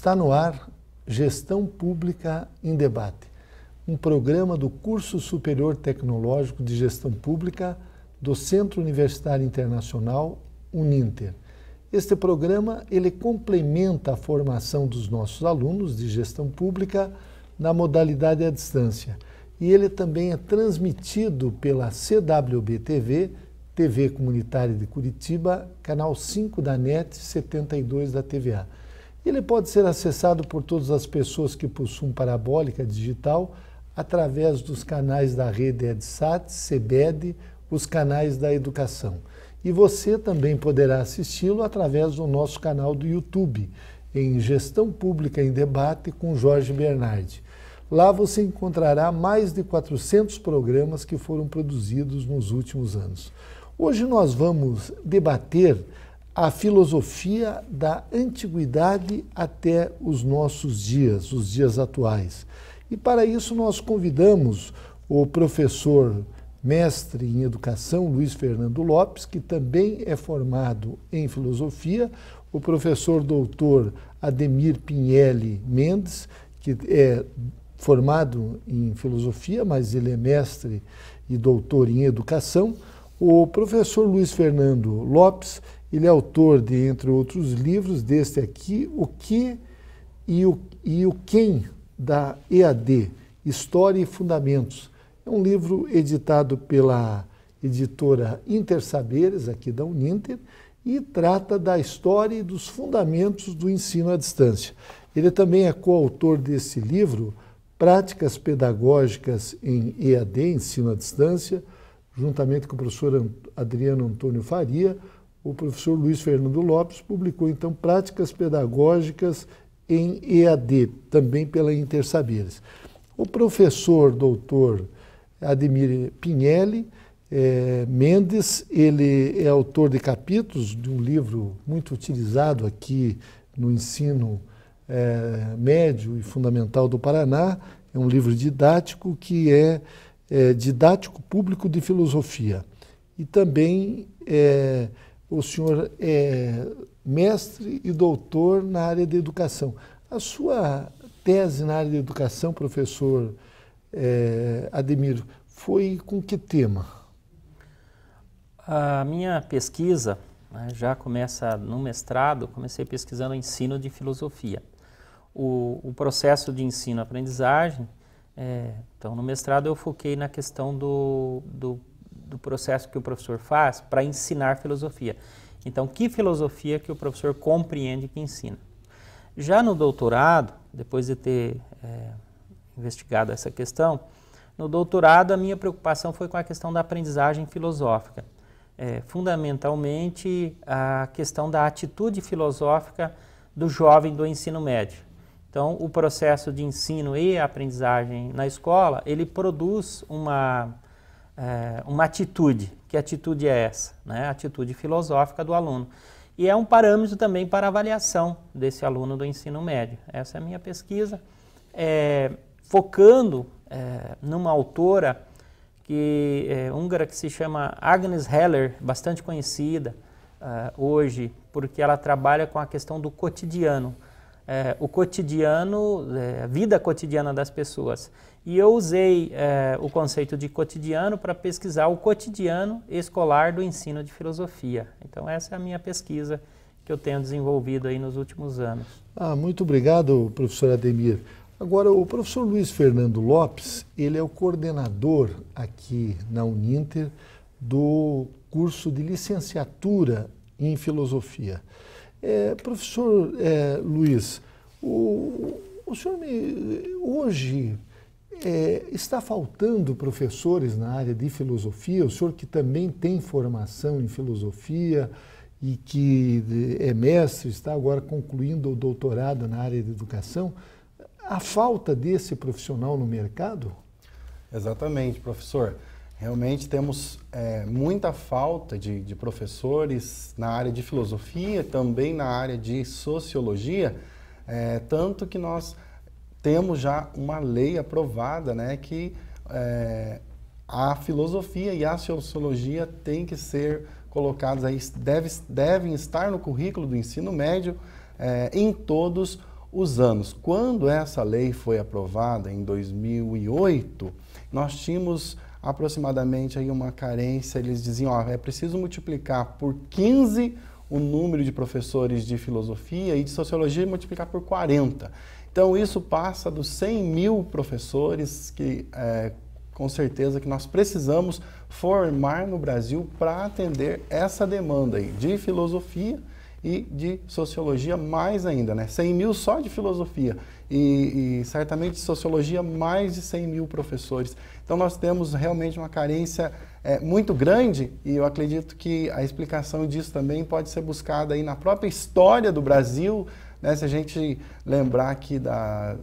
Está no ar Gestão Pública em Debate, um programa do Curso Superior Tecnológico de Gestão Pública do Centro Universitário Internacional, Uninter. Este programa ele complementa a formação dos nossos alunos de gestão pública na modalidade à distância. E ele também é transmitido pela CWB-TV, TV Comunitária de Curitiba, canal 5 da NET, 72 da TVA. Ele pode ser acessado por todas as pessoas que possuem parabólica digital através dos canais da rede EdSat, CBED, os canais da educação. E você também poderá assisti-lo através do nosso canal do YouTube, em Gestão Pública em Debate com Jorge Bernardi. Lá você encontrará mais de 400 programas que foram produzidos nos últimos anos. Hoje nós vamos debater a filosofia da antiguidade até os nossos dias, os dias atuais. E para isso nós convidamos o professor mestre em educação, Luiz Fernando Lopes, que também é formado em filosofia, o professor doutor Ademir Pinheli Mendes, que é formado em filosofia, mas ele é mestre e doutor em educação, o professor Luiz Fernando Lopes, ele é autor de, entre outros livros, deste aqui, O Que e o Quem da EAD, História e Fundamentos. É um livro editado pela editora Intersaberes, aqui da Uninter, e trata da história e dos fundamentos do ensino à distância. Ele também é coautor desse livro, Práticas Pedagógicas em EAD, Ensino à Distância, juntamente com o professor Adriano Antônio Faria. O professor Luiz Fernando Lopes publicou, então, Práticas Pedagógicas em EAD, também pela Intersaberes. O professor doutor Ademir Pinheli Mendes, ele é autor de capítulos de um livro muito utilizado aqui no ensino médio e fundamental do Paraná. É um livro didático que é Didático Público de Filosofia. E também o senhor é mestre e doutor na área de educação. A sua tese na área de educação, professor Ademir, foi com que tema? A minha pesquisa, né, já começa no mestrado, comecei pesquisando o ensino de filosofia. O processo de ensino-aprendizagem, então no mestrado eu foquei na questão do processo que o professor faz para ensinar filosofia. Então, que filosofia que o professor compreende que ensina? Já no doutorado, depois de ter investigado essa questão, no doutorado a minha preocupação foi com a questão da aprendizagem filosófica. Fundamentalmente a questão da atitude filosófica do jovem do ensino médio. Então, o processo de ensino e aprendizagem na escola, ele produz uma atitude. Que atitude é essa? Né? A atitude filosófica do aluno. E é um parâmetro também para avaliação desse aluno do ensino médio. Essa é a minha pesquisa, focando numa autora húngara que se chama Agnes Heller, bastante conhecida hoje, porque ela trabalha com a questão do cotidiano. O cotidiano, a vida cotidiana das pessoas. E eu usei o conceito de cotidiano para pesquisar o cotidiano escolar do ensino de filosofia. Então essa é a minha pesquisa que eu tenho desenvolvido aí nos últimos anos. Muito obrigado, professor Ademir. Agora, o professor Luiz Fernando Lopes, ele é o coordenador aqui na Uninter do curso de licenciatura em filosofia. Professor Luiz, o senhor hoje está faltando professores na área de filosofia? O senhor que também tem formação em filosofia e que é mestre, está agora concluindo o doutorado na área de educação, a falta desse profissional no mercado? Exatamente, professor. Realmente temos muita falta de professores na área de filosofia, também na área de sociologia, tanto que nós temos já uma lei aprovada, né, que a filosofia e a sociologia têm que ser colocadas aí, devem estar no currículo do ensino médio em todos os anos. Quando essa lei foi aprovada em 2008, nós tínhamos aproximadamente aí uma carência, eles diziam, ó, é preciso multiplicar por 15 o número de professores de filosofia e de sociologia e multiplicar por 40. Então isso passa dos 100 mil professores que com certeza que nós precisamos formar no Brasil para atender essa demanda aí de filosofia e de sociologia mais ainda, né? 100 mil só de filosofia e certamente de sociologia mais de 100 mil professores. Então nós temos realmente uma carência muito grande e eu acredito que a explicação disso também pode ser buscada aí na própria história do Brasil, né? Se a gente lembrar aqui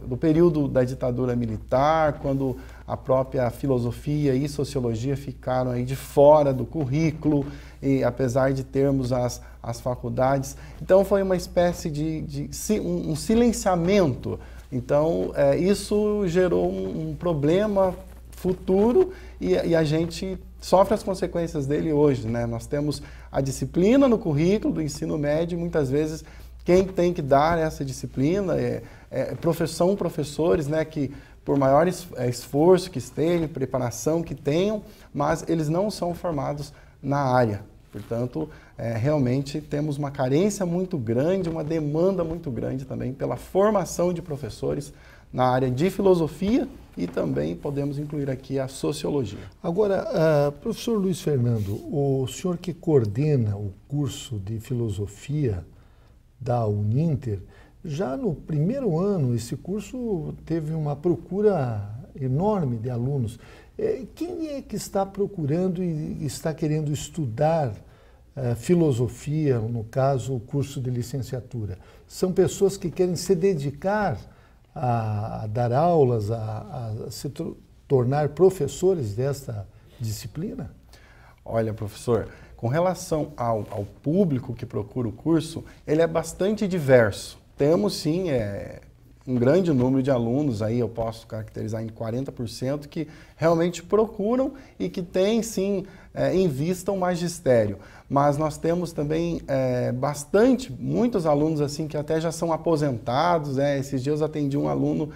do período da ditadura militar, quando a própria filosofia e sociologia ficaram aí de fora do currículo, e apesar de termos as faculdades. Então foi uma espécie de um silenciamento. Então isso gerou um problema futuro e a gente sofre as consequências dele hoje, né? Nós temos a disciplina no currículo do ensino médio e muitas vezes quem tem que dar essa disciplina são professores, né, que por maior esforço que estejam, preparação que tenham, mas eles não são formados na área. Portanto, realmente temos uma carência muito grande, uma demanda muito grande também pela formação de professores na área de filosofia e também podemos incluir aqui a sociologia. Agora, professor Luiz Fernando, o senhor que coordena o curso de filosofia da Uninter, já no primeiro ano esse curso teve uma procura enorme de alunos. Quem é que está procurando e está querendo estudar filosofia, no caso, o curso de licenciatura? São pessoas que querem se dedicar a dar aulas, a se tornar professores desta disciplina? Olha, professor, com relação ao público que procura o curso, ele é bastante diverso. Temos, sim, um grande número de alunos, aí eu posso caracterizar em 40%, que realmente procuram e que têm, sim, em vista o magistério. Mas nós temos também muitos alunos assim que até já são aposentados. Esses dias eu atendi um aluno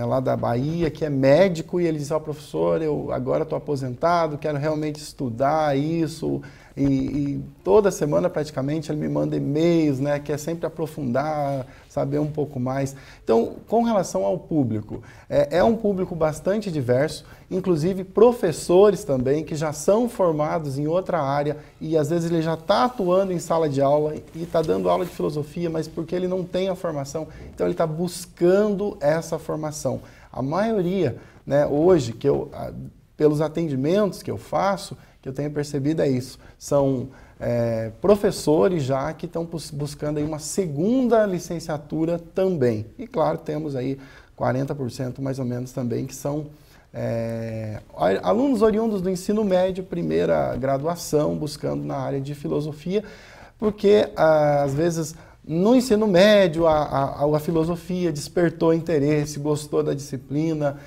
lá da Bahia, que é médico, e ele disse, professor, eu agora estou aposentado, quero realmente estudar isso, e toda semana praticamente ele me manda e-mails, né, quer sempre aprofundar, saber um pouco mais. Então, com relação ao público, é um público bastante diverso, inclusive professores também, que já são formados em outra área, e às vezes ele já está atuando em sala de aula, e está dando aula de filosofia, mas porque ele não tem a formação, então ele está buscando essa formação. A maioria, né, hoje, pelos atendimentos que eu faço, que eu tenho percebido é isso, são professores já que estão buscando aí uma segunda licenciatura também. E claro, temos aí 40% mais ou menos também que são alunos oriundos do ensino médio, primeira graduação, buscando na área de filosofia, porque às vezes no ensino médio a filosofia despertou interesse, gostou da disciplina,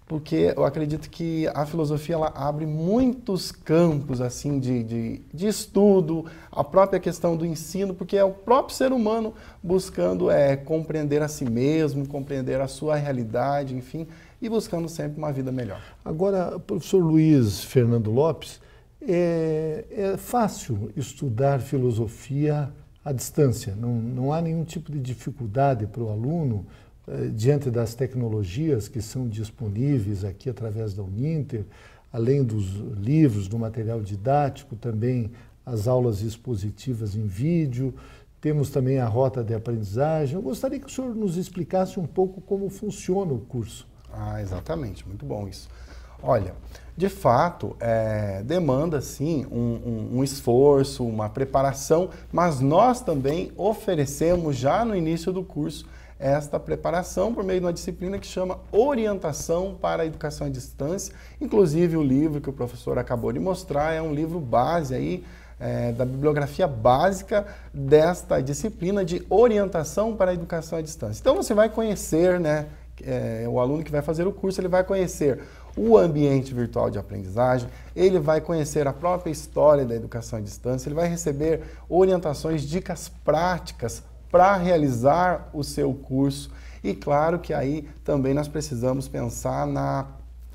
porque eu acredito que a filosofia ela abre muitos campos assim de estudo, a própria questão do ensino, porque é o próprio ser humano buscando compreender a si mesmo, compreender a sua realidade, enfim, e buscando sempre uma vida melhor. Agora, professor Luiz Fernando Lopes, é fácil estudar filosofia à distância, não há nenhum tipo de dificuldade para o aluno diante das tecnologias que são disponíveis aqui através da Uninter, além dos livros, do material didático, também as aulas expositivas em vídeo, temos também a rota de aprendizagem. Eu gostaria que o senhor nos explicasse um pouco como funciona o curso. Exatamente, muito bom isso. Olha, de fato, demanda sim um esforço, uma preparação, mas nós também oferecemos já no início do curso esta preparação por meio de uma disciplina que chama Orientação para a Educação à Distância. Inclusive o livro que o professor acabou de mostrar é um livro base aí, da bibliografia básica desta disciplina de Orientação para a Educação à Distância. Então você vai conhecer, né, o aluno que vai fazer o curso, ele vai conhecer o ambiente virtual de aprendizagem, ele vai conhecer a própria história da educação à distância, ele vai receber orientações, dicas práticas para realizar o seu curso. E claro que aí também nós precisamos pensar na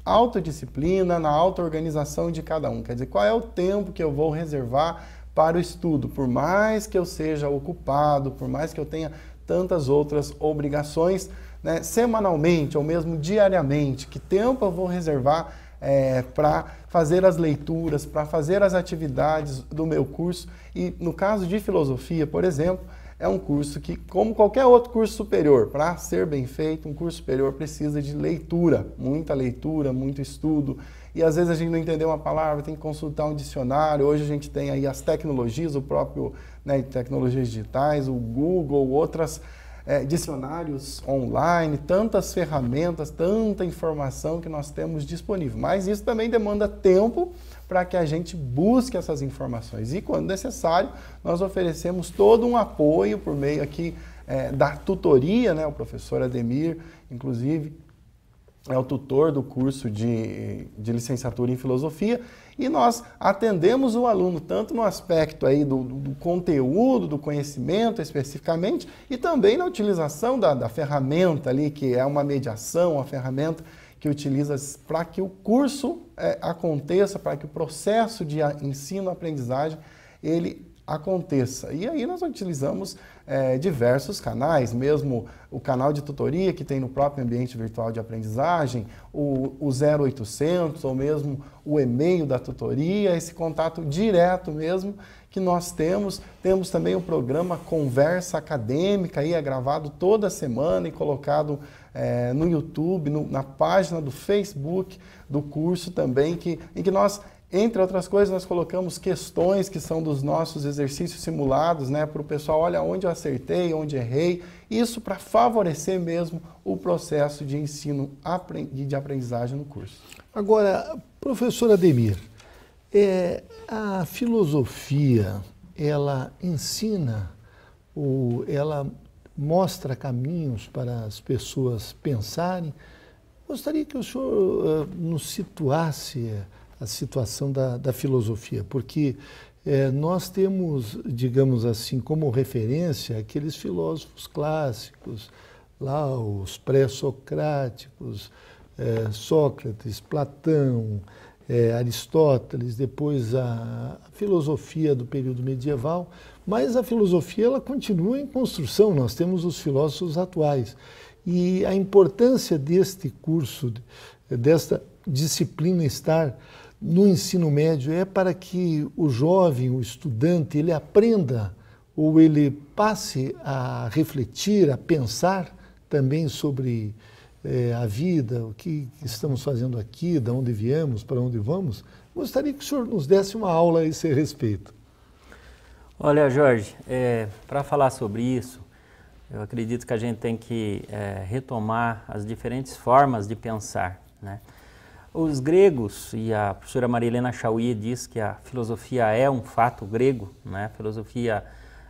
autodisciplina, na auto-organização de cada um. Quer dizer, qual é o tempo que eu vou reservar para o estudo? Por mais que eu seja ocupado, por mais que eu tenha tantas outras obrigações, né, semanalmente ou mesmo diariamente, que tempo eu vou reservar para fazer as leituras, para fazer as atividades do meu curso? E no caso de filosofia, por exemplo, é um curso que, como qualquer outro curso superior, para ser bem feito, um curso superior precisa de leitura, muito estudo. E às vezes a gente não entendeu uma palavra, tem que consultar um dicionário. Hoje a gente tem aí as tecnologias, o próprio, né, tecnologias digitais, o Google, outras dicionários online, tantas ferramentas, tanta informação que nós temos disponível. Mas isso também demanda tempo para que a gente busque essas informações. E, quando necessário, nós oferecemos todo um apoio por meio aqui da tutoria, né? O professor Ademir, inclusive, é o tutor do curso de licenciatura em filosofia, e nós atendemos o aluno tanto no aspecto aí do conteúdo, do conhecimento especificamente, e também na utilização da ferramenta ali, que é uma mediação, uma ferramenta que utiliza para que o curso aconteça, para que o processo de ensino-aprendizagem ele aconteça. E aí nós utilizamos diversos canais, mesmo o canal de tutoria que tem no próprio ambiente virtual de aprendizagem, o 0800 ou mesmo o e-mail da tutoria, esse contato direto mesmo que nós temos. Temos também o programa Conversa Acadêmica, aí é gravado toda semana e colocado no YouTube, na página do Facebook do curso também, em que nós, entre outras coisas, nós colocamos questões que são dos nossos exercícios simulados, né, para o pessoal, olha onde eu acertei, onde errei, isso para favorecer mesmo o processo de ensino e de aprendizagem no curso. Agora, professor Ademir, a filosofia, ela ensina, ou ela mostra caminhos para as pessoas pensarem? Gostaria que o senhor nos situasse a situação da filosofia, porque nós temos, digamos assim, como referência aqueles filósofos clássicos, lá os pré-socráticos, Sócrates, Platão, Aristóteles, depois a filosofia do período medieval, mas a filosofia ela continua em construção, nós temos os filósofos atuais. E a importância deste curso, desta disciplina estar no ensino médio é para que o jovem, o estudante, ele aprenda ou ele passe a refletir, a pensar também sobre a vida, o que estamos fazendo aqui, de onde viemos, para onde vamos. Gostaria que o senhor nos desse uma aula a esse respeito. Olha, Jorge, para falar sobre isso, eu acredito que a gente tem que retomar as diferentes formas de pensar, né? Os gregos, e a professora Maria Helena Chauí diz que a filosofia é um fato grego, né? A filosofia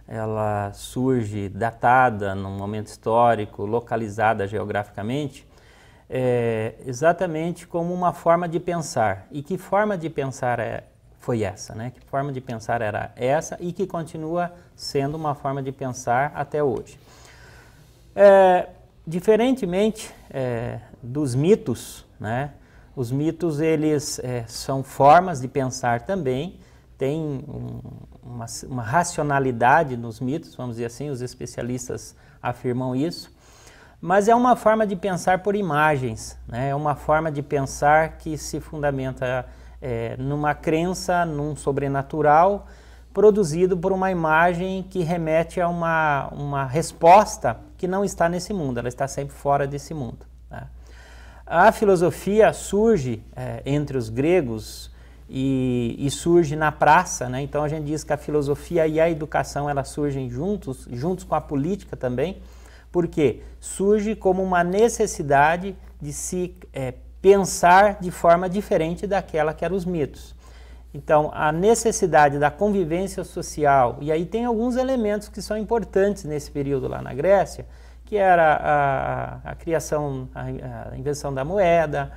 ela surge datada num momento histórico, localizada geograficamente, exatamente como uma forma de pensar. E que forma de pensar foi essa, né? Que forma de pensar era essa e que continua sendo uma forma de pensar até hoje. Diferentemente dos mitos, né? Os mitos, eles são formas de pensar também, tem uma racionalidade nos mitos, vamos dizer assim, os especialistas afirmam isso, mas é uma forma de pensar por imagens, né? É uma forma de pensar que se fundamenta numa crença, num sobrenatural, produzido por uma imagem que remete a uma resposta que não está nesse mundo, ela está sempre fora desse mundo, né? A filosofia surge entre os gregos e surge na praça, né? Então a gente diz que a filosofia e a educação elas surgem juntos com a política também, porque surge como uma necessidade de se pensar de forma diferente daquela que eram os mitos. Então a necessidade da convivência social, e aí tem alguns elementos que são importantes nesse período lá na Grécia, que era a criação, a invenção da moeda,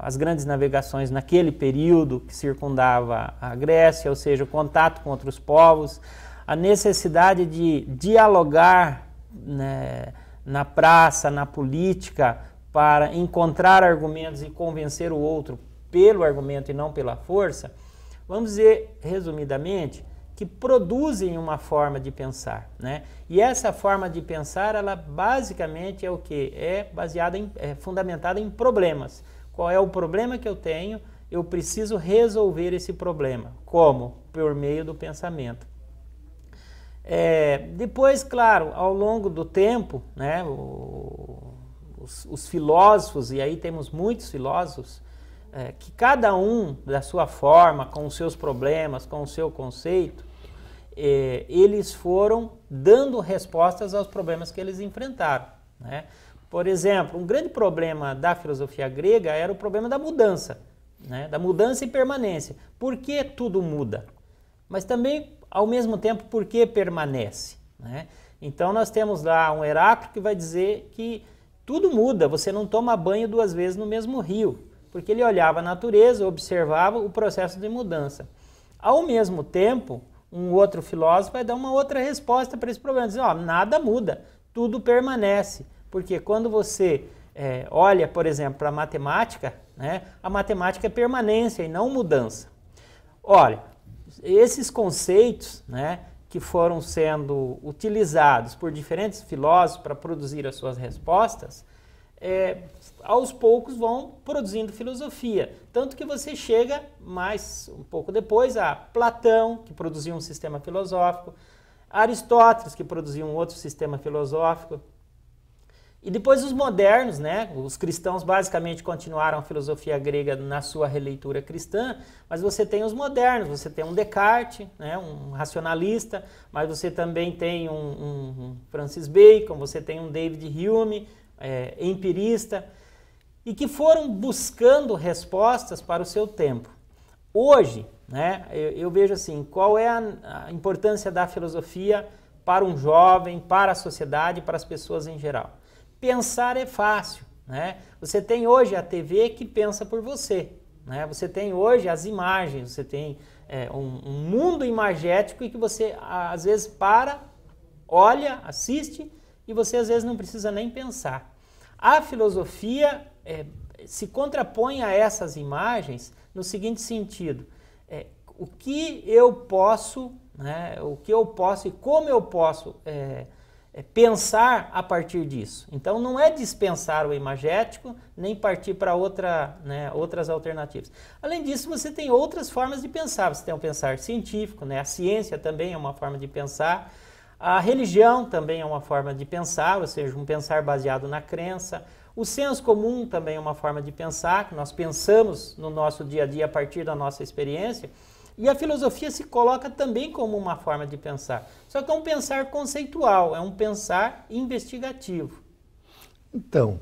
as grandes navegações naquele período que circundava a Grécia, ou seja, o contato com outros povos, a necessidade de dialogar, né, na praça, na política, para encontrar argumentos e convencer o outro pelo argumento e não pela força, vamos dizer, resumidamente, que produzem uma forma de pensar, né? E essa forma de pensar, ela basicamente é o quê? É baseada é fundamentada em problemas. Qual é o problema que eu tenho? Eu preciso resolver esse problema. Como? Por meio do pensamento. Depois, claro, ao longo do tempo, né, os filósofos, e aí temos muitos filósofos, que cada um da sua forma, com os seus problemas, com o seu conceito, eles foram dando respostas aos problemas que eles enfrentaram, né? Por exemplo, um grande problema da filosofia grega era o problema da mudança, né? Da mudança e permanência. Por que tudo muda? Mas também, ao mesmo tempo, por que permanece, né? Então nós temos lá um Heráclito que vai dizer que tudo muda, você não toma banho 2 vezes no mesmo rio, porque ele olhava a natureza, observava o processo de mudança. Ao mesmo tempo, um outro filósofo vai dar uma outra resposta para esse problema, dizer, nada muda, tudo permanece, porque quando você olha, por exemplo, para a matemática, né, a matemática é permanência e não mudança. Olha, esses conceitos, né, que foram sendo utilizados por diferentes filósofos para produzir as suas respostas, aos poucos vão produzindo filosofia. Tanto que você chega mais um pouco depois a Platão, que produziu um sistema filosófico, Aristóteles, que produziu um outro sistema filosófico, e depois os modernos, né? Os cristãos basicamente continuaram a filosofia grega na sua releitura cristã, mas você tem os modernos, você tem um Descartes, né? Um racionalista, mas você também tem um Francis Bacon, você tem um David Hume, empirista, e que foram buscando respostas para o seu tempo. Hoje, né, eu vejo assim, qual é a importância da filosofia para um jovem, para a sociedade, para as pessoas em geral. Pensar é fácil, né? Você tem hoje a TV que pensa por você, né? Você tem hoje as imagens, você tem um mundo imagético e que você às vezes olha, assiste e você às vezes não precisa nem pensar. A filosofia se contrapõe a essas imagens no seguinte sentido, o que eu posso, né, e como eu posso pensar a partir disso. Então não é dispensar o imagético, nem partir para outras alternativas. Além disso, você tem outras formas de pensar. Você tem o pensar científico, né? A ciência também é uma forma de pensar. A religião também é uma forma de pensar, ou seja, um pensar baseado na crença. O senso comum também é uma forma de pensar, que nós pensamos no nosso dia a dia a partir da nossa experiência. E a filosofia se coloca também como uma forma de pensar. Só que é um pensar conceitual, é um pensar investigativo. Então,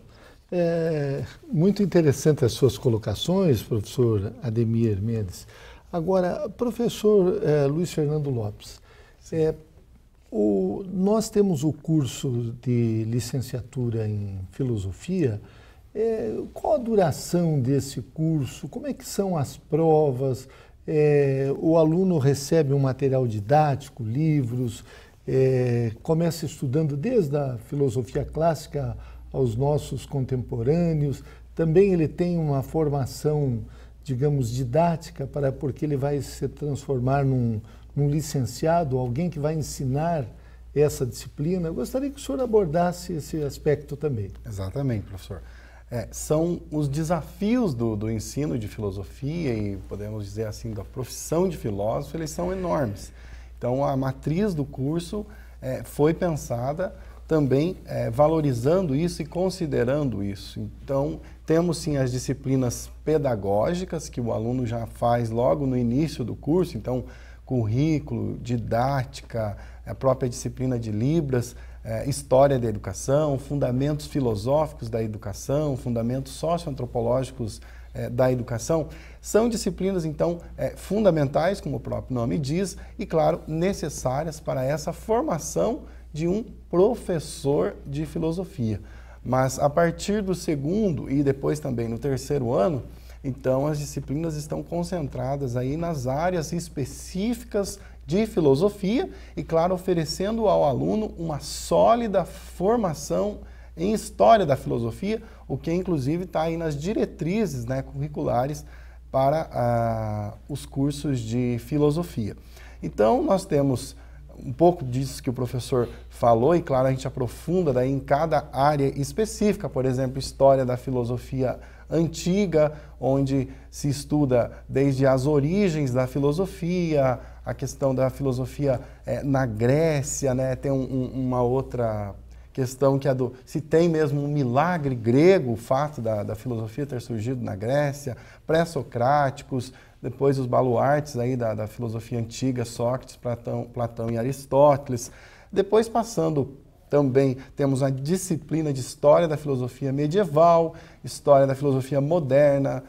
muito interessante as suas colocações, professor Ademir Mendes. Agora, professor Luiz Fernando Lopes, nós temos o curso de licenciatura em filosofia. Qual a duração desse curso? Como é que são as provas? O aluno recebe um material didático, livros, começa estudando desde a filosofia clássica aos nossos contemporâneos. Também ele tem uma formação, digamos, didática, porque ele vai se transformar num licenciado, alguém que vai ensinar essa disciplina. Eu gostaria que o senhor abordasse esse aspecto também. Exatamente, professor. São os desafios do ensino de filosofia e, podemos dizer assim, da profissão de filósofo, eles são enormes. Então, a matriz do curso foi pensada também valorizando isso e considerando isso. Então, temos sim as disciplinas pedagógicas, que o aluno já faz logo no início do curso, então, currículo, didática, a própria disciplina de Libras, história da educação, fundamentos filosóficos da educação, fundamentos socioantropológicos da educação, são disciplinas, então, fundamentais, como o próprio nome diz, e, claro, necessárias para essa formação de um professor de filosofia. Mas, a partir do 2º e depois também no 3º ano, então, as disciplinas estão concentradas aí nas áreas específicas de filosofia e, claro, oferecendo ao aluno uma sólida formação em história da filosofia, o que inclusive está aí nas diretrizes, né, curriculares para os cursos de filosofia. Então, nós temos um pouco disso que o professor falou e, claro, a gente aprofunda daí em cada área específica, por exemplo, história da filosofia antiga, onde se estuda desde as origens da filosofia, a questão da filosofia na Grécia, né? Tem uma outra questão que é se tem mesmo um milagre grego, o fato da filosofia ter surgido na Grécia, pré-socráticos, depois os baluartes aí da filosofia antiga, Sócrates, Platão e Aristóteles. Depois passando também, temos a disciplina de História da Filosofia Medieval, História da Filosofia Moderna,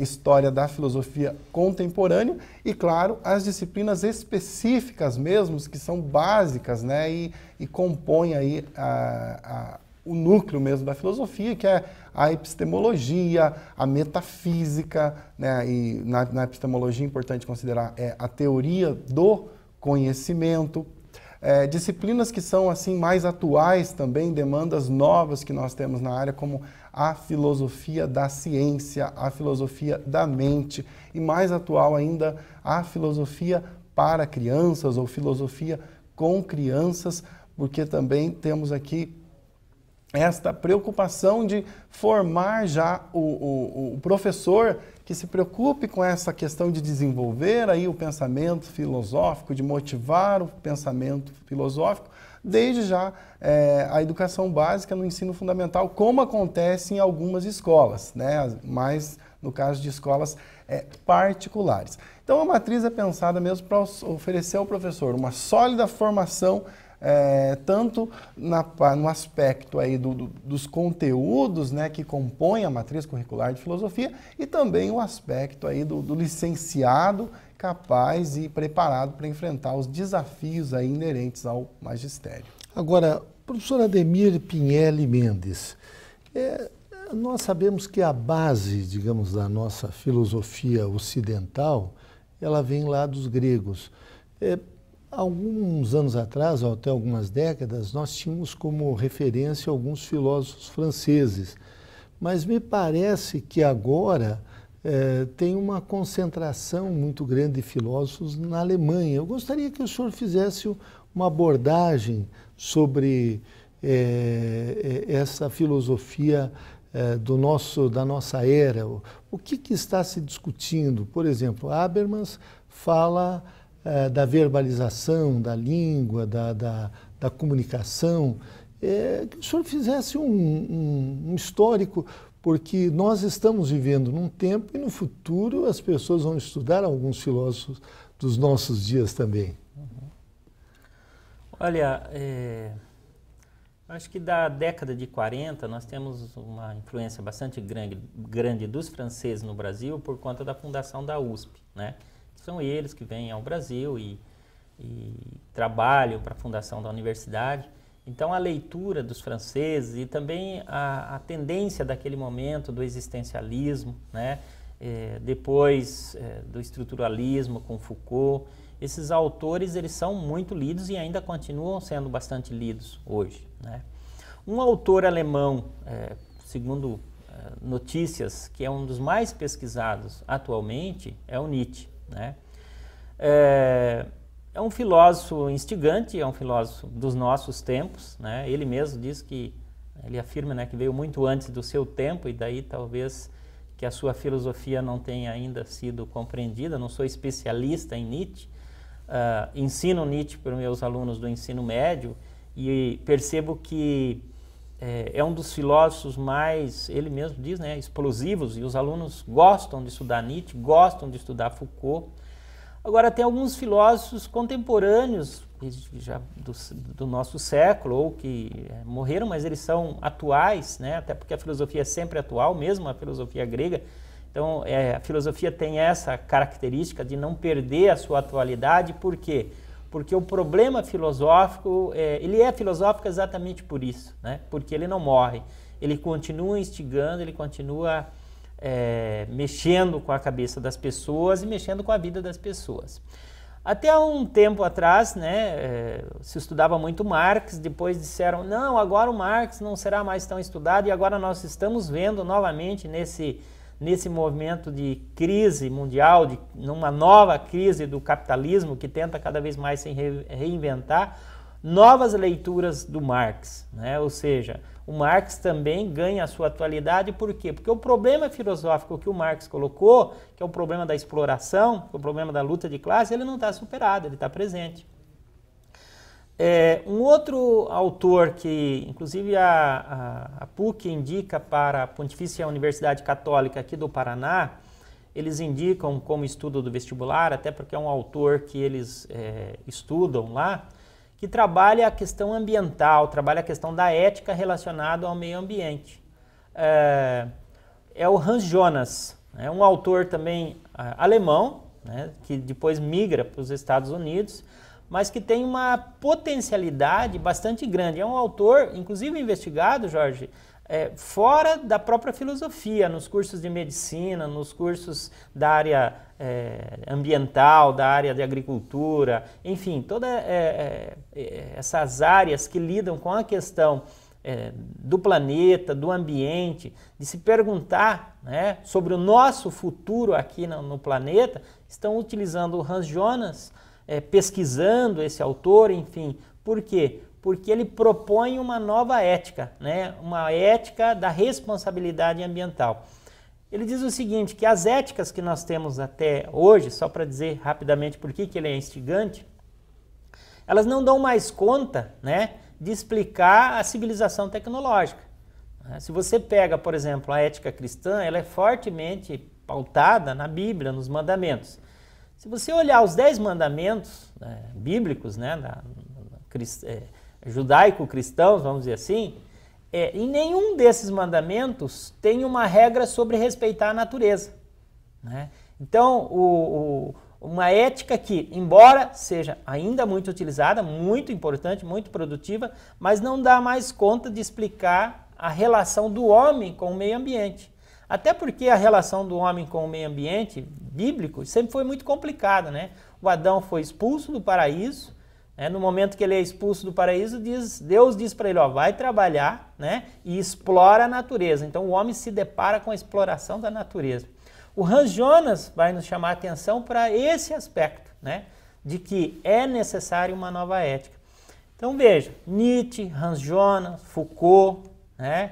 História da Filosofia Contemporânea e, claro, as disciplinas específicas mesmo, que são básicas, né, e compõem aí o núcleo mesmo da filosofia, que é a epistemologia, a metafísica, né, e na epistemologia é importante considerar a teoria do conhecimento, disciplinas que são assim mais atuais também, demandas novas que nós temos na área, como a filosofia da ciência, a filosofia da mente e, mais atual ainda, a filosofia para crianças ou filosofia com crianças, porque também temos aqui esta preocupação de formar já o professor que se preocupe com essa questão de desenvolver aí o pensamento filosófico, de motivar o pensamento filosófico, desde já a educação básica no ensino fundamental, como acontece em algumas escolas, né? Mas no caso de escolas particulares. Então a matriz é pensada mesmo para oferecer ao professor uma sólida formação tanto no aspecto aí dos conteúdos, né, que compõem a matriz curricular de filosofia e também o aspecto aí do licenciado capaz e preparado para enfrentar os desafios aí inerentes ao magistério. Agora, professor Ademir Pinheli Mendes, nós sabemos que a base, digamos, da nossa filosofia ocidental, ela vem lá dos gregos. Alguns anos atrás, ou até algumas décadas, nós tínhamos como referência alguns filósofos franceses, mas me parece que agora tem uma concentração muito grande de filósofos na Alemanha. Eu gostaria que o senhor fizesse uma abordagem sobre essa filosofia da nossa era. O que está se discutindo? Por exemplo, Habermas fala da verbalização, da língua, da comunicação, que o senhor fizesse um histórico, porque nós estamos vivendo num tempo e no futuro as pessoas vão estudar alguns filósofos dos nossos dias também. Olha, acho que da década de 40 nós temos uma influência bastante grande dos franceses no Brasil por conta da fundação da USP, né? São eles que vêm ao Brasil e trabalham para a fundação da universidade. Então, a leitura dos franceses e também a tendência daquele momento do existencialismo, né? Depois do estruturalismo com Foucault, esses autores eles são muito lidos e ainda continuam sendo bastante lidos hoje, né? Um autor alemão, segundo notícias, que é um dos mais pesquisados atualmente, é o Nietzsche, né? É um filósofo instigante, é um filósofo dos nossos tempos, né? Ele mesmo diz que, ele afirma, né, que veio muito antes do seu tempo e daí talvez que a sua filosofia não tenha ainda sido compreendida. Não sou especialista em Nietzsche, ensino Nietzsche para os meus alunos do ensino médio e percebo que é um dos filósofos mais, ele mesmo diz, né, explosivos, e os alunos gostam de estudar Nietzsche, gostam de estudar Foucault. Agora, tem alguns filósofos contemporâneos já do nosso século, ou que morreram, mas eles são atuais, né? Até porque a filosofia é sempre atual, mesmo a filosofia grega. Então, a filosofia tem essa característica de não perder a sua atualidade. Por quê? Porque o problema filosófico, ele é filosófico exatamente por isso, né? Porque ele não morre, ele continua instigando, ele continua mexendo com a cabeça das pessoas e mexendo com a vida das pessoas. Até um tempo atrás, né, se estudava muito Marx, depois disseram, não, agora o Marx não será mais tão estudado, e agora nós estamos vendo novamente nesse movimento de crise mundial, numa nova crise do capitalismo que tenta cada vez mais se reinventar, novas leituras do Marx, né? Ou seja, o Marx também ganha a sua atualidade, por quê? Porque o problema filosófico que o Marx colocou, que é o problema da exploração, que é o problema da luta de classe, ele não está superado, ele está presente. Um outro autor que, inclusive, a PUC indica para a Pontifícia Universidade Católica aqui do Paraná, eles indicam como estudo do vestibular, até porque é um autor que eles estudam lá, que trabalha a questão ambiental, trabalha a questão da ética relacionada ao meio ambiente. É o Hans Jonas, é um autor também alemão, né, que depois migra para os Estados Unidos, mas que tem uma potencialidade bastante grande. É um autor, inclusive investigado, Jorge, fora da própria filosofia, nos cursos de medicina, nos cursos da área ambiental, da área de agricultura, enfim, todas essas áreas que lidam com a questão do planeta, do ambiente, de se perguntar, né, sobre o nosso futuro aqui no planeta, estão utilizando o Hans Jonas, pesquisando esse autor, enfim. Por quê? Porque ele propõe uma nova ética, né? Uma ética da responsabilidade ambiental. Ele diz o seguinte, que as éticas que nós temos até hoje, só para dizer rapidamente por que ele é instigante, elas não dão mais conta, né, de explicar a civilização tecnológica. Se você pega, por exemplo, a ética cristã, ela é fortemente pautada na Bíblia, nos mandamentos. Se você olhar os 10 mandamentos bíblicos, né, judaico-cristãos, vamos dizer assim, em nenhum desses mandamentos tem uma regra sobre respeitar a natureza, né? Então, uma ética que, embora seja ainda muito utilizada, muito importante, muito produtiva, mas não dá mais conta de explicar a relação do homem com o meio ambiente. Até porque a relação do homem com o meio ambiente bíblico sempre foi muito complicada, né? O Adão foi expulso do paraíso, né? No momento que ele é expulso do paraíso, Deus diz para ele, vai trabalhar, né, e explora a natureza. Então o homem se depara com a exploração da natureza. O Hans Jonas vai nos chamar a atenção para esse aspecto, né, de que é necessário uma nova ética. Então veja, Nietzsche, Hans Jonas, Foucault, né,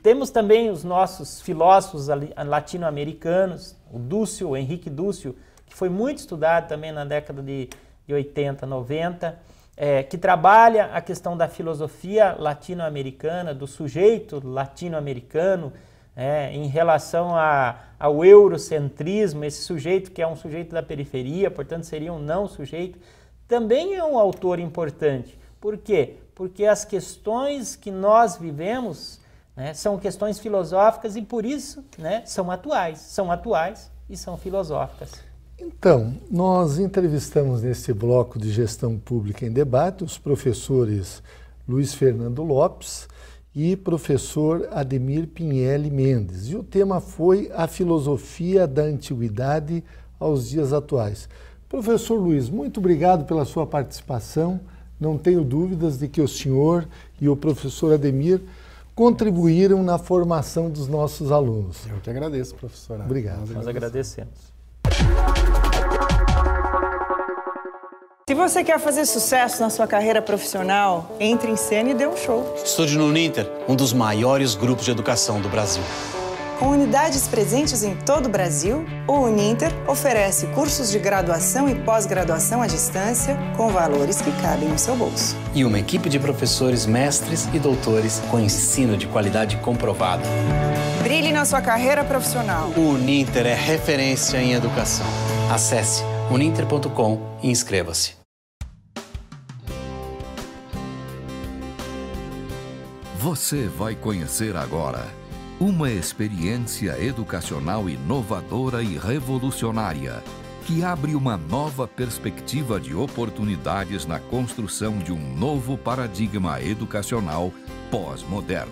temos também os nossos filósofos latino-americanos, o Henrique Dussel, que foi muito estudado também na década de 80, 90, que trabalha a questão da filosofia latino-americana, do sujeito latino-americano, em relação ao eurocentrismo, esse sujeito que é um sujeito da periferia, portanto seria um não sujeito, também é um autor importante. Por quê? Porque as questões que nós vivemos, né, são questões filosóficas e por isso, né, são atuais e são filosóficas. Então, nós entrevistamos nesse bloco de Gestão Pública em Debate os professores Luiz Fernando Lopes e professor Ademir Pinhelli Mendes. E o tema foi a filosofia da antiguidade aos dias atuais. Professor Luiz, muito obrigado pela sua participação. Não tenho dúvidas de que o senhor e o professor Ademir contribuíram na formação dos nossos alunos. Eu que agradeço, professor. Obrigado. Nós agradecemos. Se você quer fazer sucesso na sua carreira profissional, entre em cena e dê um show. Estude no Uninter, um dos maiores grupos de educação do Brasil. Com unidades presentes em todo o Brasil, o Uninter oferece cursos de graduação e pós-graduação à distância com valores que cabem no seu bolso. E uma equipe de professores, mestres e doutores com ensino de qualidade comprovada. Brilhe na sua carreira profissional. O Uninter é referência em educação. Acesse uninter.com e inscreva-se. Você vai conhecer agora uma experiência educacional inovadora e revolucionária que abre uma nova perspectiva de oportunidades na construção de um novo paradigma educacional pós-moderno.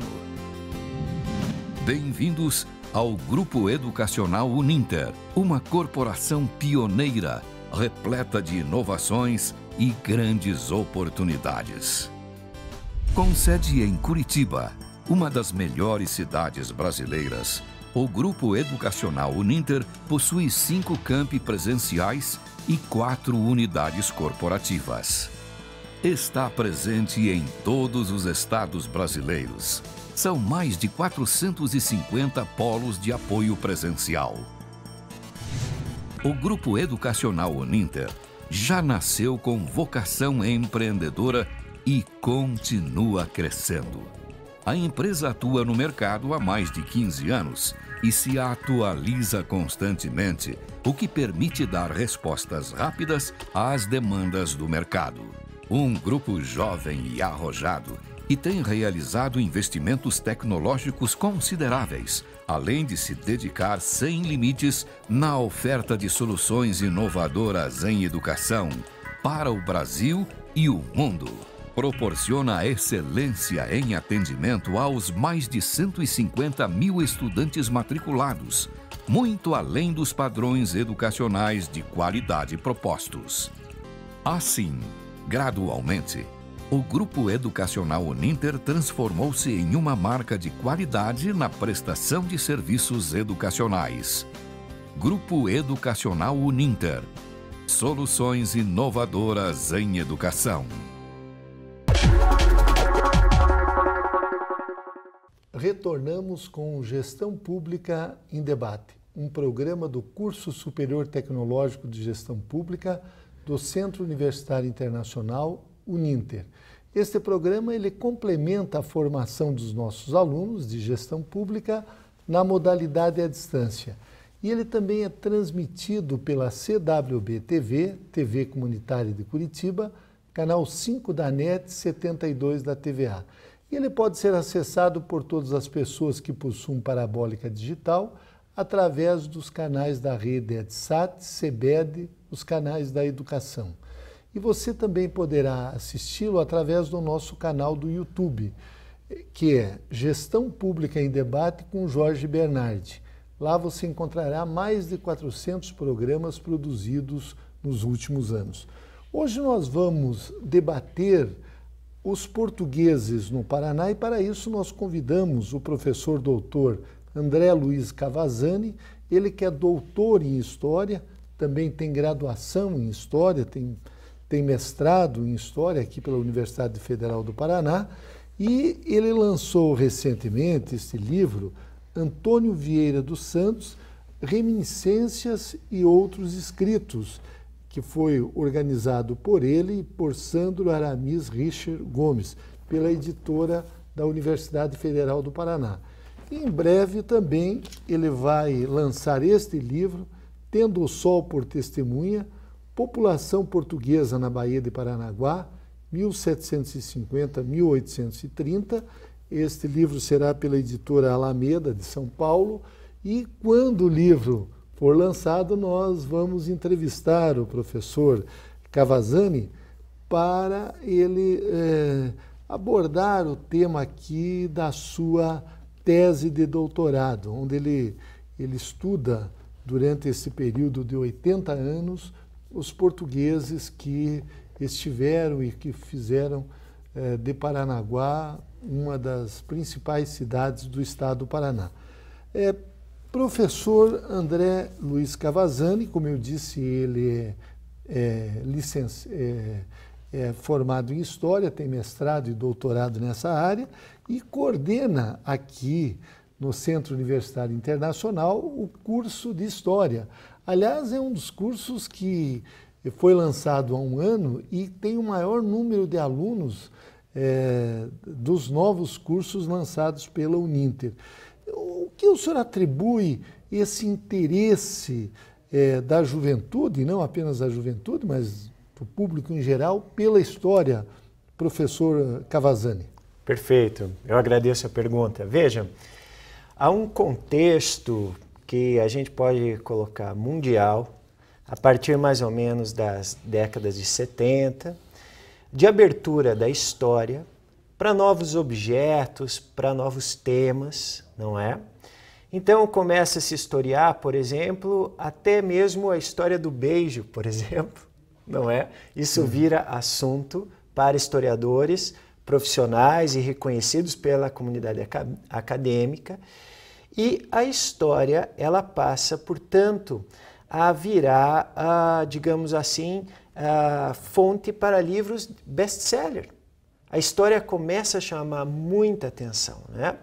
Bem-vindos ao Grupo Educacional Uninter, uma corporação pioneira repleta de inovações e grandes oportunidades. Com sede em Curitiba, uma das melhores cidades brasileiras, o Grupo Educacional Uninter possui 5 campi presenciais e 4 unidades corporativas. Está presente em todos os estados brasileiros. São mais de 450 polos de apoio presencial. O Grupo Educacional Uninter já nasceu com vocação empreendedora e continua crescendo. A empresa atua no mercado há mais de 15 anos e se atualiza constantemente, o que permite dar respostas rápidas às demandas do mercado. Um grupo jovem e arrojado e tem realizado investimentos tecnológicos consideráveis, além de se dedicar sem limites na oferta de soluções inovadoras em educação para o Brasil e o mundo. Proporciona excelência em atendimento aos mais de 150 mil estudantes matriculados, muito além dos padrões educacionais de qualidade propostos. Assim, gradualmente, o Grupo Educacional Uninter transformou-se em uma marca de qualidade na prestação de serviços educacionais. Grupo Educacional Uninter. Soluções inovadoras em educação. Retornamos com Gestão Pública em Debate, um programa do Curso Superior Tecnológico de Gestão Pública do Centro Universitário Internacional, Uninter. Este programa ele complementa a formação dos nossos alunos de gestão pública na modalidade à distância. E ele também é transmitido pela CWB TV, TV Comunitária de Curitiba, canal 5 da NET, 72 da TVA. E ele pode ser acessado por todas as pessoas que possuem parabólica digital através dos canais da rede EDSAT, CBED, os canais da educação. E você também poderá assisti-lo através do nosso canal do YouTube, que é Gestão Pública em Debate com Jorge Bernardi. Lá você encontrará mais de 400 programas produzidos nos últimos anos. Hoje nós vamos debater os portugueses no Paraná e para isso nós convidamos o professor doutor André Luiz Cavazzani, ele que é doutor em História, também tem graduação em História, tem mestrado em História aqui pela Universidade Federal do Paraná e ele lançou recentemente este livro, Antônio Vieira dos Santos, Reminiscências e Outros Escritos, que foi organizado por ele e por Sandro Aramis Richer Gomes, pela editora da Universidade Federal do Paraná. E em breve também ele vai lançar este livro, Tendo o Sol por Testemunha, População Portuguesa na Baía de Paranaguá, 1750-1830. Este livro será pela editora Alameda, de São Paulo, e quando o livro for lançado, nós vamos entrevistar o professor Cavazzani para ele abordar o tema aqui da sua tese de doutorado, onde ele estuda, durante esse período de 80 anos, os portugueses que estiveram e que fizeram de Paranaguá uma das principais cidades do estado do Paraná. Professor André Luiz Cavazzani, como eu disse, ele é formado em História, tem mestrado e doutorado nessa área e coordena aqui no Centro Universitário Internacional o curso de História. Aliás, é um dos cursos que foi lançado há um ano e tem o maior número de alunos dos novos cursos lançados pela Uninter. O que o senhor atribui esse interesse da juventude, não apenas da juventude, mas do público em geral, pela história, professor Cavazzani? Perfeito, eu agradeço a pergunta. Veja, há um contexto que a gente pode colocar mundial, a partir mais ou menos das décadas de 70, de abertura da história para novos objetos, para novos temas, não é? Então começa a se historiar, por exemplo, até mesmo a história do beijo, por exemplo, não é? Isso vira assunto para historiadores profissionais e reconhecidos pela comunidade acadêmica. E a história, ela passa, portanto, a virar, digamos assim, fonte para livros best-seller. A história começa a chamar muita atenção, né?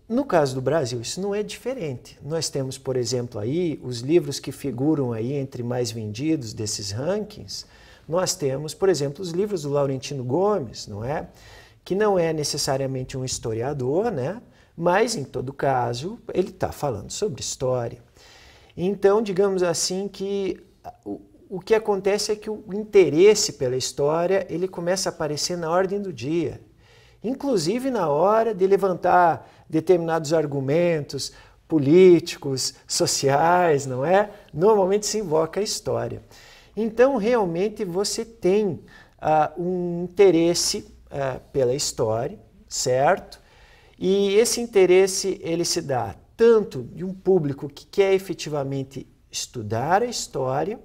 No caso do Brasil, isso não é diferente. Nós temos, por exemplo, aí os livros que figuram aí entre mais vendidos desses rankings. Nós temos, por exemplo, os livros do Laurentino Gomes, não é? Que não é necessariamente um historiador, né? Mas, em todo caso, ele está falando sobre história. Então, digamos assim que o que acontece é que o interesse pela história ele começa a aparecer na ordem do dia. Inclusive na hora de levantar determinados argumentos políticos, sociais, não é? Normalmente se invoca a história. Então, realmente, você tem um interesse pela história, certo? E esse interesse, ele se dá tanto de um público que quer efetivamente estudar a história,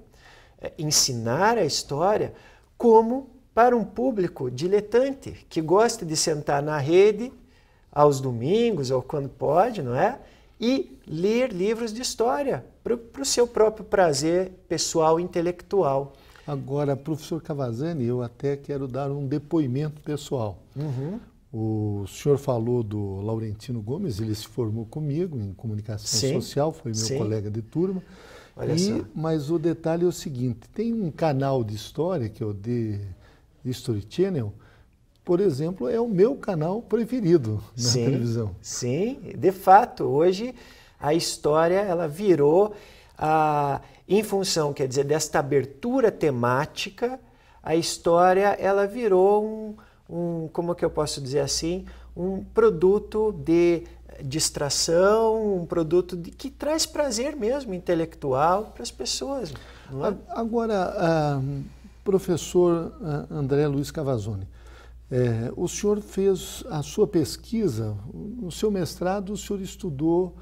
ensinar a história, como para um público diletante, que gosta de sentar na rede aos domingos ou quando pode, não é? E ler livros de história para o seu próprio prazer pessoal e intelectual. Agora, professor Cavazzani, eu até quero dar um depoimento pessoal. O senhor falou do Laurentino Gomes, ele se formou comigo em comunicação social, foi meu colega de turma. Olha só. Mas o detalhe é o seguinte, tem um canal de história que é o The History Channel, por exemplo, é o meu canal preferido na televisão. Sim, de fato, hoje a história ela virou, em função, quer dizer, desta abertura temática, a história ela virou como que eu posso dizer assim, um produto de distração, um produto que traz prazer mesmo intelectual para as pessoas. Não é? Agora, professor André Luiz Cavazzoni, o senhor fez a sua pesquisa, no seu mestrado o senhor estudou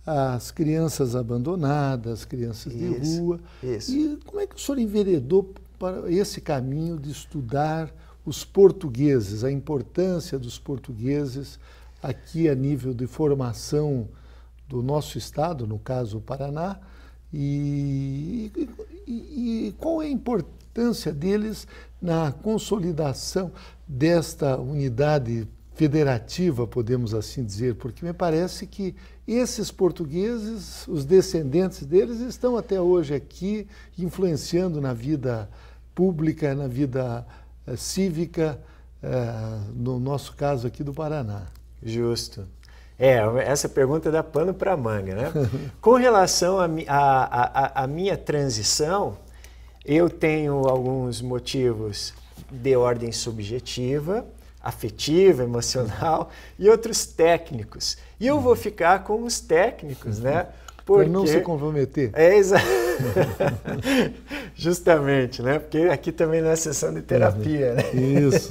as crianças abandonadas, crianças de rua. Isso. E como é que o senhor enveredou para esse caminho de estudar os portugueses, a importância dos portugueses aqui a nível de formação do nosso estado, no caso o Paraná, e qual é a importância deles na consolidação desta unidade federativa, podemos assim dizer, porque me parece que esses portugueses, os descendentes deles, estão até hoje aqui influenciando na vida pública, na vida cívica, no nosso caso aqui do Paraná. Justo. Essa pergunta dá pano para manga, né? Com relação à minha transição, eu tenho alguns motivos de ordem subjetiva, afetiva, emocional e outros técnicos. E eu vou ficar com os técnicos, né? Para não se comprometer. Justamente, né? Porque aqui também não é sessão de terapia, né? Isso.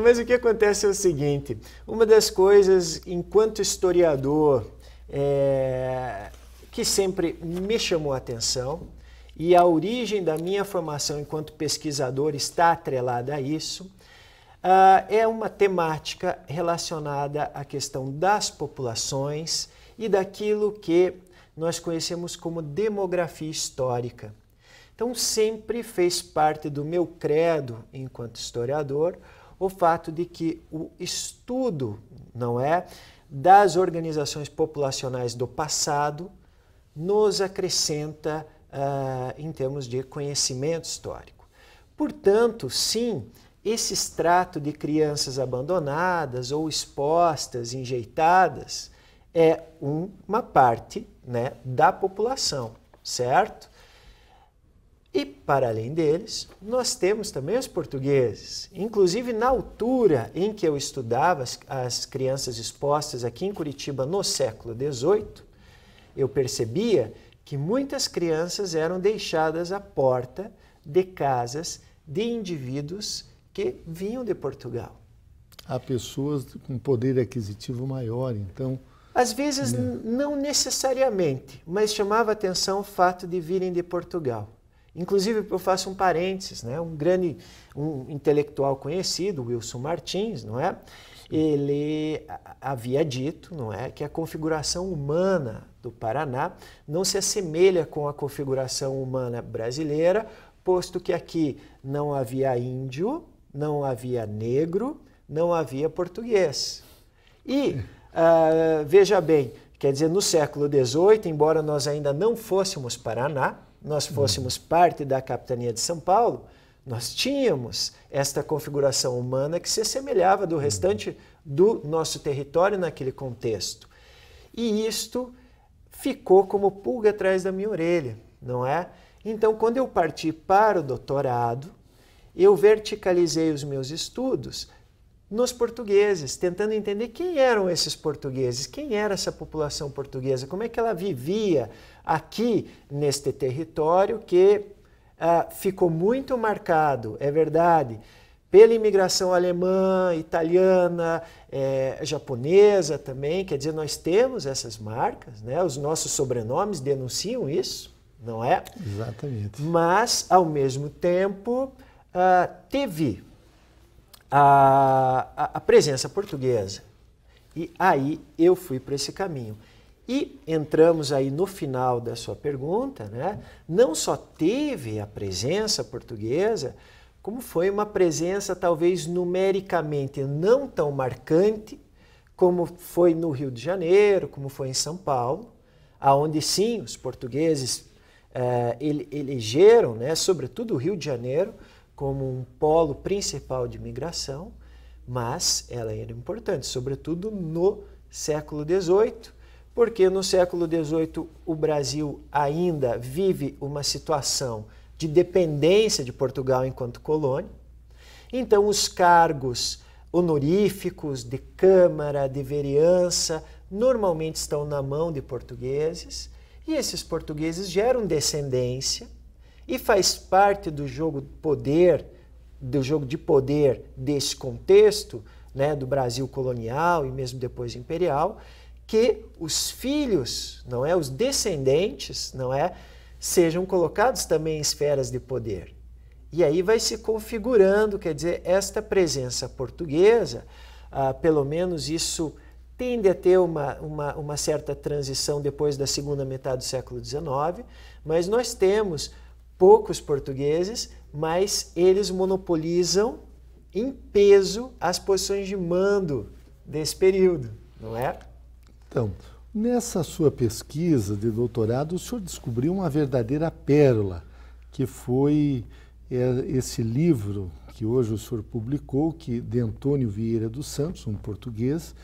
Mas o que acontece é o seguinte, uma das coisas, enquanto historiador, que sempre me chamou a atenção, e a origem da minha formação enquanto pesquisador está atrelada a isso, é uma temática relacionada à questão das populações e daquilo que nós conhecemos como demografia histórica. Então, sempre fez parte do meu credo enquanto historiador o fato de que o estudo, não é, das organizações populacionais do passado nos acrescenta em termos de conhecimento histórico. Portanto, sim, esse extrato de crianças abandonadas ou expostas, enjeitadas, é uma parte, né, da população, certo? E, para além deles, nós temos também os portugueses. Inclusive, na altura em que eu estudava as crianças expostas aqui em Curitiba no século XVIII, eu percebia que muitas crianças eram deixadas à porta de casas de indivíduos que vinham de Portugal. Há pessoas com poder aquisitivo maior, então Às vezes, não necessariamente, mas chamava atenção o fato de virem de Portugal. Inclusive, eu faço um parênteses, né? Um intelectual conhecido, Wilson Martins, não é? Ele havia dito, não é, que a configuração humana do Paraná não se assemelha com a configuração humana brasileira, posto que aqui não havia índio, não havia negro, não havia português. E, veja bem, quer dizer, no século XVIII, embora nós ainda não fôssemos Paraná, nós fôssemos parte da capitania de São Paulo, nós tínhamos esta configuração humana que se assemelhava do restante do nosso território naquele contexto. E isto ficou como pulga atrás da minha orelha, não é? Então, quando eu parti para o doutorado, eu verticalizei os meus estudos nos portugueses, tentando entender quem eram esses portugueses, quem era essa população portuguesa, como é que ela vivia aqui neste território que ficou muito marcado, é verdade, pela imigração alemã, italiana, japonesa também, quer dizer, nós temos essas marcas, né? Os nossos sobrenomes denunciam isso, não é? Exatamente. Mas, ao mesmo tempo, teve a presença portuguesa. E aí eu fui para esse caminho. E entramos aí no final da sua pergunta, né? Não só teve a presença portuguesa, como foi uma presença talvez numericamente não tão marcante, como foi no Rio de Janeiro, como foi em São Paulo, aonde sim os portugueses elegeram, né, sobretudo o Rio de Janeiro, como um polo principal de imigração, mas ela era importante, sobretudo no século XVIII, porque no século XVIII o Brasil ainda vive uma situação de dependência de Portugal enquanto colônia. Então os cargos honoríficos de Câmara, de Vereança, normalmente estão na mão de portugueses, e esses portugueses geram descendência, e faz parte do jogo de poder desse contexto, né, do Brasil colonial e mesmo depois imperial, que os filhos, não é, os descendentes, não é, sejam colocados também em esferas de poder. E aí vai se configurando, quer dizer, esta presença portuguesa, pelo menos isso tende a ter uma certa transição depois da segunda metade do século XIX, mas nós temos poucos portugueses, mas eles monopolizam em peso as posições de mando desse período, não é? Então, nessa sua pesquisa de doutorado, o senhor descobriu uma verdadeira pérola, que foi esse livro que hoje o senhor publicou, de Antônio Vieira dos Santos, um português,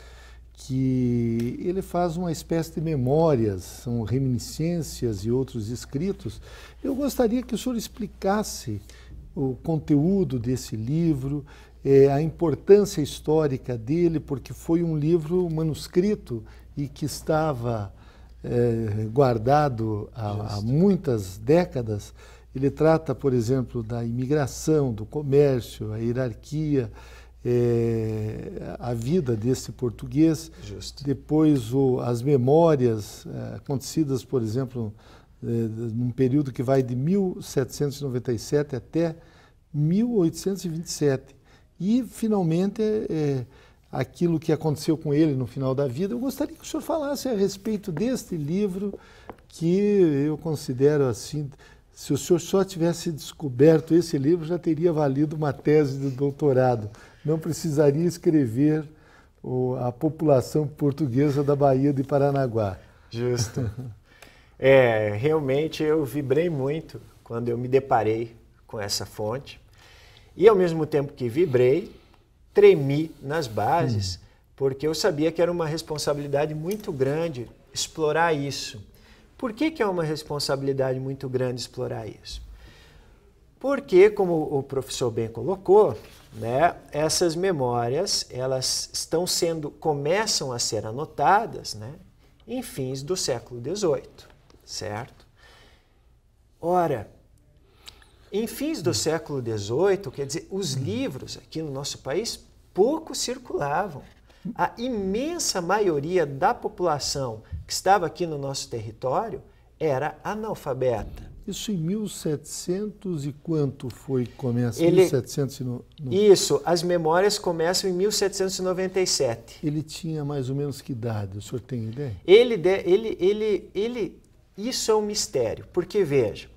que ele faz uma espécie de memórias, são reminiscências e outros escritos. Eu gostaria que o senhor explicasse o conteúdo desse livro, a importância histórica dele, porque foi um livro manuscrito e que estava guardado há muitas décadas. Ele trata, por exemplo, da imigração, do comércio, a hierarquia, a vida desse português. Justo. Depois as memórias acontecidas, por exemplo, num período que vai de 1797 até 1827. E, finalmente, aquilo que aconteceu com ele no final da vida. Eu gostaria que o senhor falasse a respeito deste livro, que eu considero assim, se o senhor só tivesse descoberto esse livro, já teria valido uma tese de doutorado. Não precisaria escrever a população portuguesa da Baía de Paranaguá. Justo. Realmente eu vibrei muito quando eu me deparei com essa fonte. E ao mesmo tempo que vibrei, tremi nas bases, porque eu sabia que era uma responsabilidade muito grande explorar isso. Por que é uma responsabilidade muito grande explorar isso? Porque, como o professor bem colocou, né, essas memórias elas começam a ser anotadas, né, em fins do século XVIII, certo? Ora, em fins do século XVIII, quer dizer, os livros aqui no nosso país pouco circulavam. A imensa maioria da população que estava aqui no nosso território era analfabeta. Isso em 1700 e quanto foi que começa? Ele, 1700 Isso, as memórias começam em 1797. Ele tinha mais ou menos que idade? O senhor tem ideia? Isso é um mistério, porque veja,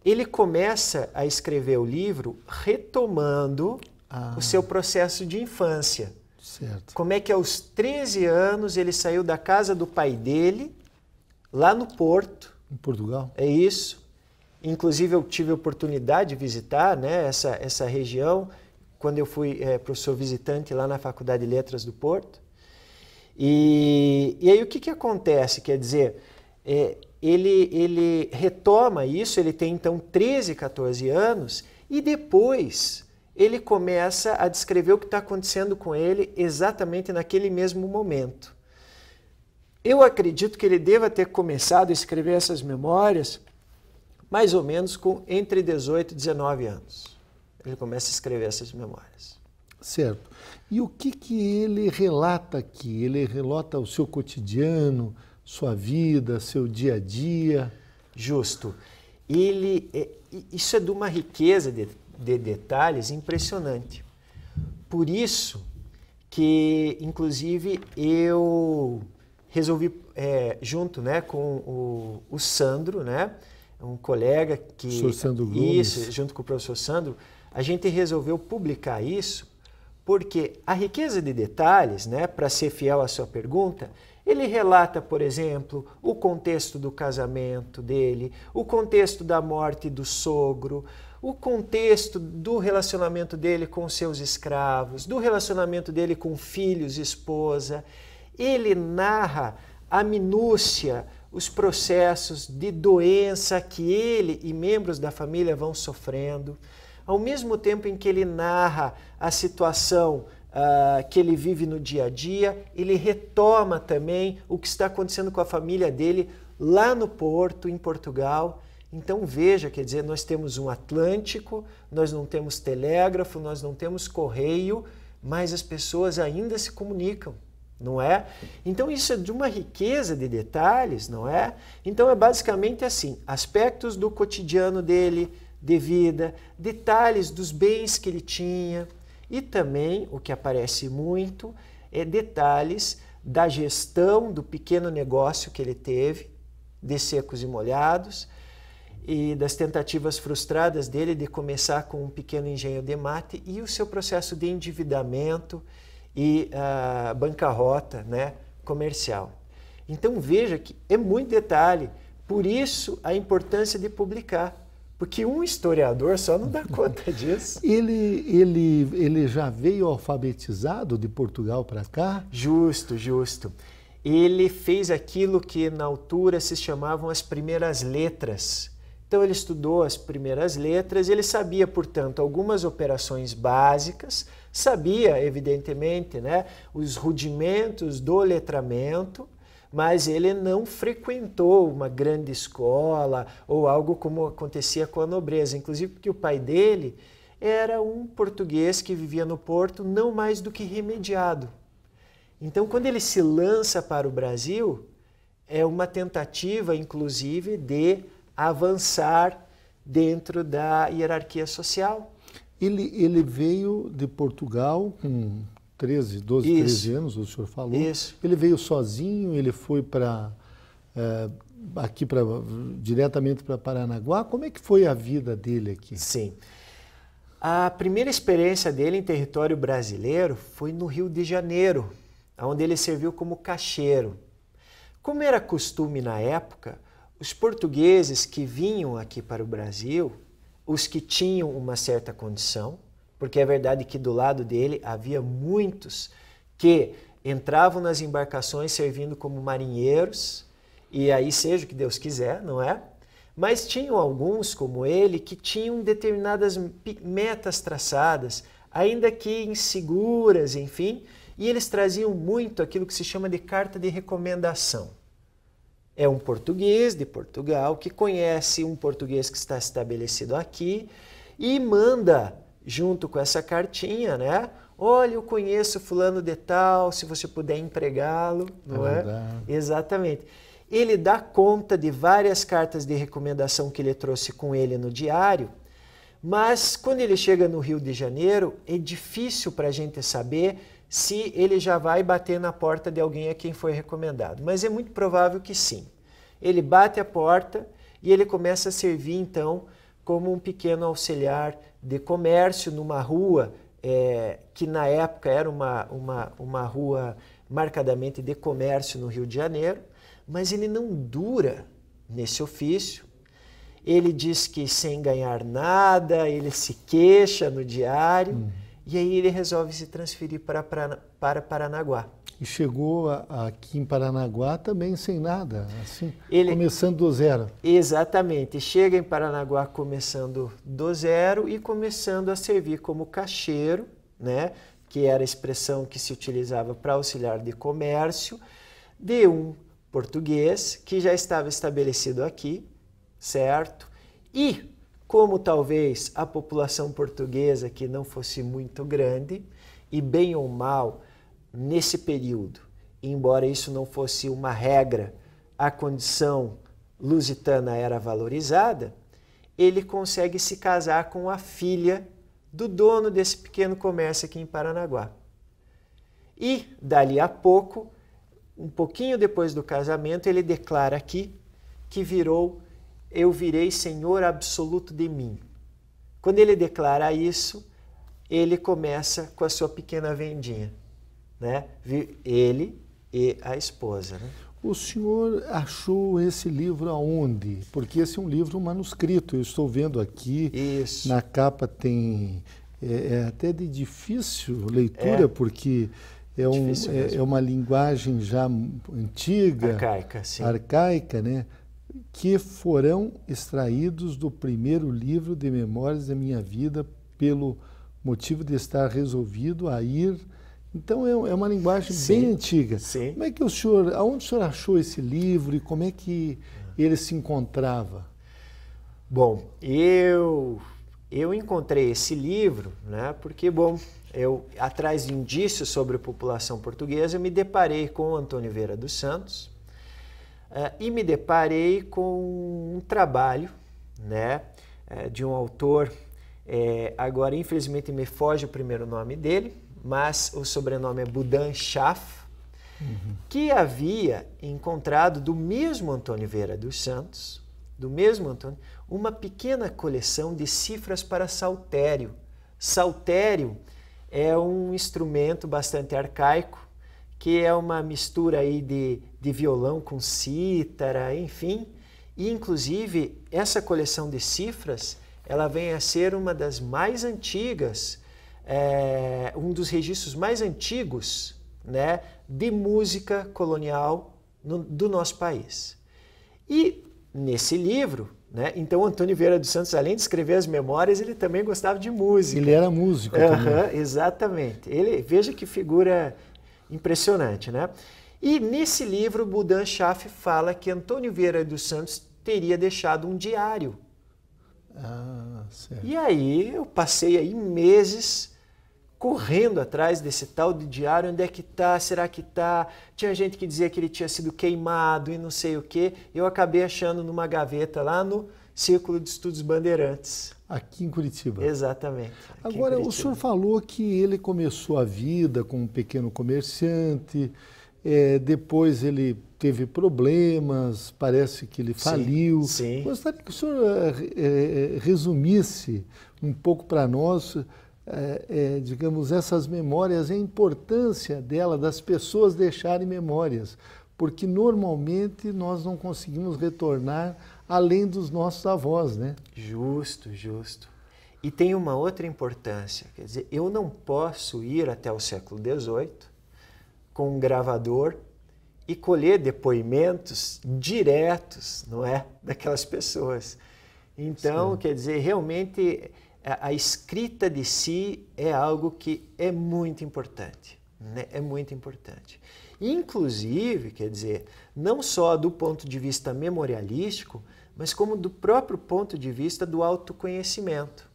ele começa a escrever o livro retomando o seu processo de infância. Certo. Como é que aos 13 anos ele saiu da casa do pai dele, lá no Porto. Em Portugal? É isso. Inclusive eu tive a oportunidade de visitar, né, essa região quando eu fui professor visitante lá na Faculdade de Letras do Porto. E aí o que acontece? Quer dizer, ele retoma isso, ele tem então 13, 14 anos e depois ele começa a descrever o que está acontecendo com ele exatamente naquele mesmo momento. Eu acredito que ele deva ter começado a escrever essas memórias mais ou menos com entre 18 e 19 anos. Ele começa a escrever essas memórias. Certo. E o que ele relata aqui? Ele relata o seu cotidiano, sua vida, seu dia a dia? Justo. Isso é de uma riqueza de detalhes impressionante. Por isso que, inclusive, eu resolvi, junto, né, com o Sandro, né, um colega que... Professor Sandro Gomes. Isso, junto com o professor Sandro, a gente resolveu publicar isso porque a riqueza de detalhes, né, para ser fiel à sua pergunta, ele relata, por exemplo, o contexto do casamento dele, o contexto da morte do sogro, o contexto do relacionamento dele com seus escravos, do relacionamento dele com filhos e esposa. Ele narra a minúcia, os processos de doença que ele e membros da família vão sofrendo, ao mesmo tempo em que ele narra a situação que ele vive no dia a dia, ele retoma também o que está acontecendo com a família dele lá no Porto, em Portugal. Então veja, quer dizer, nós temos um Atlântico, nós não temos telégrafo, nós não temos correio, mas as pessoas ainda se comunicam. Não é? Então isso é de uma riqueza de detalhes, não é? Então é basicamente assim, aspectos do cotidiano dele, de vida, detalhes dos bens que ele tinha e também, o que aparece muito, detalhes da gestão do pequeno negócio que ele teve, de secos e molhados, e das tentativas frustradas dele de começar com um pequeno engenho de mate e o seu processo de endividamento e bancarrota, né, comercial. Então veja que é muito detalhe, por isso a importância de publicar, porque um historiador só não dá conta disso. Ele já veio alfabetizado de Portugal para cá? Justo, justo. Ele fez aquilo que na altura se chamavam as primeiras letras. Então ele estudou as primeiras letras, ele sabia, portanto, algumas operações básicas, sabia, evidentemente, né, os rudimentos do letramento, mas ele não frequentou uma grande escola ou algo como acontecia com a nobreza, inclusive porque o pai dele era um português que vivia no Porto, não mais do que remediado. Então, quando ele se lança para o Brasil, é uma tentativa, inclusive, de avançar dentro da hierarquia social. Ele veio de Portugal com 13 anos, o senhor falou. Isso. Ele veio sozinho, ele foi para diretamente para Paranaguá. Como é que foi a vida dele aqui? Sim. A primeira experiência dele em território brasileiro foi no Rio de Janeiro, onde ele serviu como caixeiro. Como era costume na época, os portugueses que vinham aqui para o Brasil, os que tinham uma certa condição, porque é verdade que do lado dele havia muitos que entravam nas embarcações servindo como marinheiros, e aí seja o que Deus quiser, não é? Mas tinham alguns, como ele, que tinham determinadas metas traçadas, ainda que inseguras, enfim, e eles traziam muito aquilo que se chama de carta de recomendação. É um português de Portugal que conhece um português que está estabelecido aqui e manda, junto com essa cartinha, né, olha, eu conheço fulano de tal, se você puder empregá-lo, não é? Exatamente. Ele dá conta de várias cartas de recomendação que ele trouxe com ele no diário, mas quando ele chega no Rio de Janeiro, é difícil para a gente saber se ele já vai bater na porta de alguém a quem foi recomendado. Mas é muito provável que sim. Ele bate a porta e ele começa a servir, então, como um pequeno auxiliar de comércio numa rua que na época era uma rua marcadamente de comércio no Rio de Janeiro, mas ele não dura nesse ofício. Ele diz que sem ganhar nada, ele se queixa no diário, e aí ele resolve se transferir para Paranaguá. E chegou aqui em Paranaguá também sem nada, assim, Ele, começando do zero. Exatamente. Chega em Paranaguá começando do zero e começando a servir como caixeiro, né, que era a expressão que se utilizava para auxiliar de comércio, de um português que já estava estabelecido aqui, certo? E, como talvez a população portuguesa aqui não fosse muito grande, e bem ou mal, nesse período, embora isso não fosse uma regra, a condição lusitana era valorizada, ele consegue se casar com a filha do dono desse pequeno comércio aqui em Paranaguá. E, dali a pouco, um pouquinho depois do casamento, ele declara aqui que eu virei senhor absoluto de mim. Quando ele declara isso, ele começa com a sua pequena vendinha, né? Ele e a esposa, né? O senhor achou esse livro aonde? Porque esse é um livro manuscrito, eu estou vendo aqui. Isso. Na capa tem, até de difícil leitura, porque é uma linguagem já antiga, arcaica, sim. Arcaica, né? Que foram extraídos do primeiro livro de memórias da minha vida pelo motivo de estar resolvido a ir. Então é uma linguagem bem antiga. Sim. Como é que aonde o senhor achou esse livro e como é que ele se encontrava? Bom, eu encontrei esse livro, né? Porque, bom, eu atrás de indícios sobre a população portuguesa, eu me deparei com o Antônio Vieira dos Santos e me deparei com um trabalho, né? De um autor, agora infelizmente me foge o primeiro nome dele, mas o sobrenome é Budan Schaff, que havia encontrado do mesmo Antônio Vieira dos Santos, uma pequena coleção de cifras para saltério. Saltério é um instrumento bastante arcaico, que é uma mistura aí de violão com cítara, enfim. E, inclusive, essa coleção de cifras, ela vem a ser uma das mais antigas, um dos registros mais antigos, né, de música colonial do nosso país. E nesse livro, né, então Antônio Vieira dos Santos, além de escrever as memórias, ele também gostava de música. Ele era músico também. Exatamente. Veja que figura impressionante, né? E nesse livro, Budan Schaff fala que Antônio Vieira dos Santos teria deixado um diário. Certo. E aí eu passei aí meses correndo atrás desse tal de diário, onde é que tá, será que tá? Tinha gente que dizia que ele tinha sido queimado e não sei o quê. Eu acabei achando numa gaveta lá no Círculo de Estudos Bandeirantes. Aqui em Curitiba. Exatamente. Agora, o senhor falou que ele começou a vida como um pequeno comerciante, depois ele teve problemas, parece que ele faliu. Sim. Gostaria que o senhor resumisse um pouco para nós, digamos, essas memórias, a importância dela, das pessoas deixarem memórias, porque normalmente nós não conseguimos retornar além dos nossos avós, né? Justo. E tem uma outra importância, quer dizer, eu não posso ir até o século XVIII com um gravador e colher depoimentos diretos, não é, daquelas pessoas. Então, Sim. Quer dizer, realmente a escrita de si é algo que é muito importante, né? É muito importante. Inclusive, quer dizer, não só do ponto de vista memorialístico, mas como do próprio ponto de vista do autoconhecimento.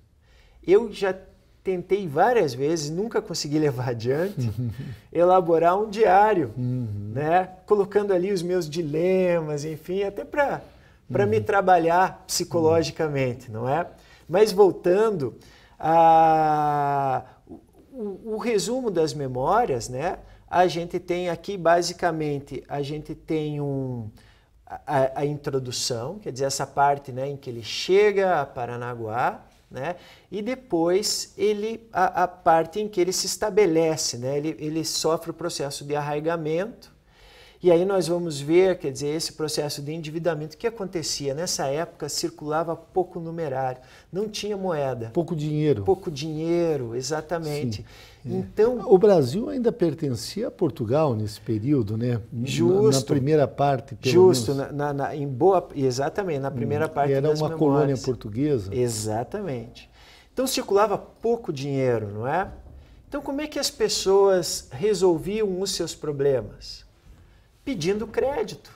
Eu já tentei várias vezes, nunca consegui levar adiante, elaborar um diário, né? Colocando ali os meus dilemas, enfim, até para me trabalhar psicologicamente, não é? Mas voltando, o resumo das memórias, né? A gente tem aqui, basicamente, a gente tem a introdução, quer dizer, essa parte, né, em que ele chega a Paranaguá, né? E depois a parte em que ele se estabelece, né? Ele sofre o processo de arraigamento, e aí nós vamos ver, quer dizer, esse processo de endividamento. O que acontecia? Nessa época circulava pouco numerário, não tinha moeda. Pouco dinheiro. Pouco dinheiro, exatamente. Sim. Então, o Brasil ainda pertencia a Portugal nesse período, né? Justo. Na primeira parte, pelo justo, menos. Exatamente, na primeira parte era das uma memórias. colônia portuguesa. Exatamente. Então circulava pouco dinheiro, não é? Então como é que as pessoas resolviam os seus problemas? Pedindo crédito.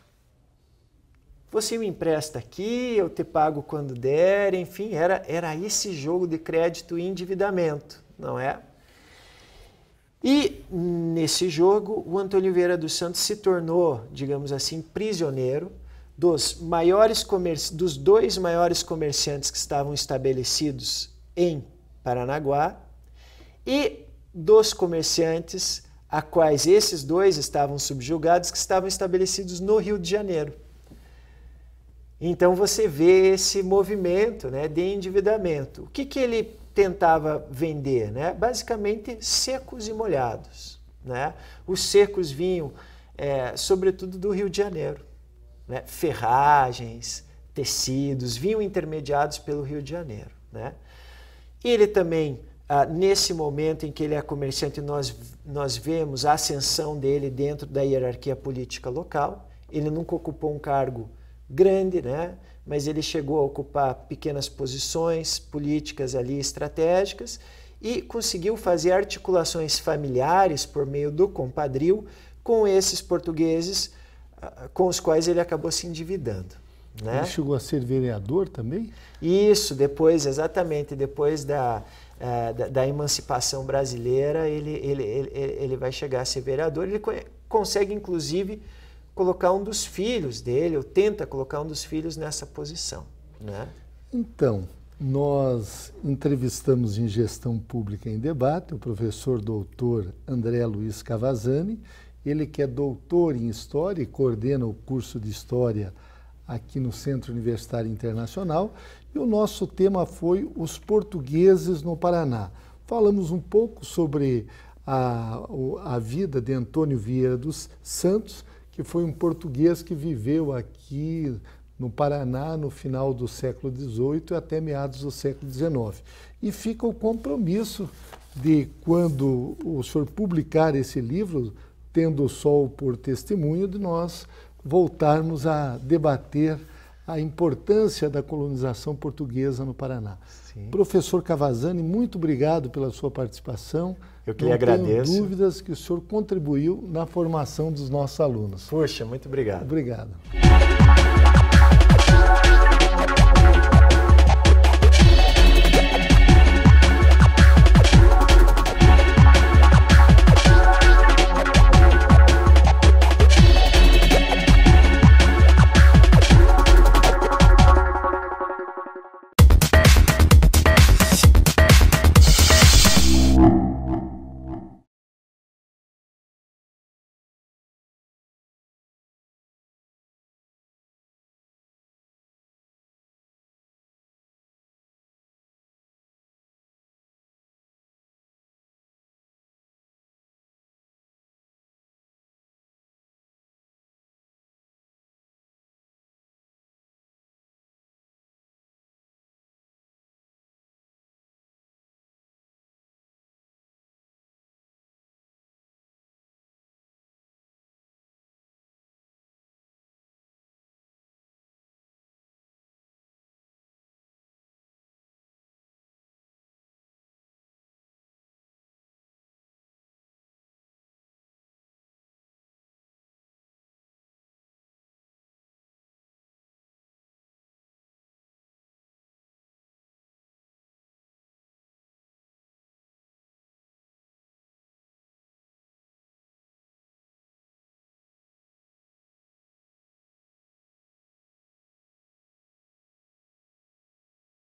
Você me empresta aqui, eu te pago quando der, enfim, era esse jogo de crédito e endividamento, não é? E nesse jogo, o Antônio Vieira dos Santos se tornou, digamos assim, prisioneiro dos dois maiores comerciantes que estavam estabelecidos em Paranaguá e dos comerciantes a quais esses dois estavam subjugados, que estavam estabelecidos no Rio de Janeiro. Então você vê esse movimento, né, de endividamento. O que ele tentava vender, né? Basicamente secos e molhados, né? Os secos vinham, sobretudo, do Rio de Janeiro, né? Ferragens, tecidos, vinham intermediados pelo Rio de Janeiro, né? Ele também, nesse momento em que ele é comerciante, nós vemos a ascensão dele dentro da hierarquia política local. Ele nunca ocupou um cargo grande, né? Mas ele chegou a ocupar pequenas posições políticas ali estratégicas e conseguiu fazer articulações familiares por meio do compadrio com esses portugueses com os quais ele acabou se endividando, né? Ele chegou a ser vereador também? Isso, depois, exatamente, depois da emancipação brasileira, ele vai chegar a ser vereador. Ele consegue, inclusive, colocar um dos filhos dele, ou tenta colocar um dos filhos nessa posição, né? Então, nós entrevistamos em Gestão Pública em Debate o professor doutor André Luiz Cavazzani, ele que é doutor em História e coordena o curso de História aqui no Centro Universitário Internacional, e o nosso tema foi os portugueses no Paraná. Falamos um pouco sobre a vida de Antônio Vieira dos Santos, que foi um português que viveu aqui no Paraná no final do século XVIII e até meados do século XIX. E fica o compromisso de, quando o senhor publicar esse livro, tendo o sol por testemunho, de nós voltarmos a debater a importância da colonização portuguesa no Paraná. Sim. Professor Cavazzani, muito obrigado pela sua participação. Eu que lhe agradeço. Não tenho dúvidas que o senhor contribuiu na formação dos nossos alunos. Puxa, muito obrigado. Obrigado.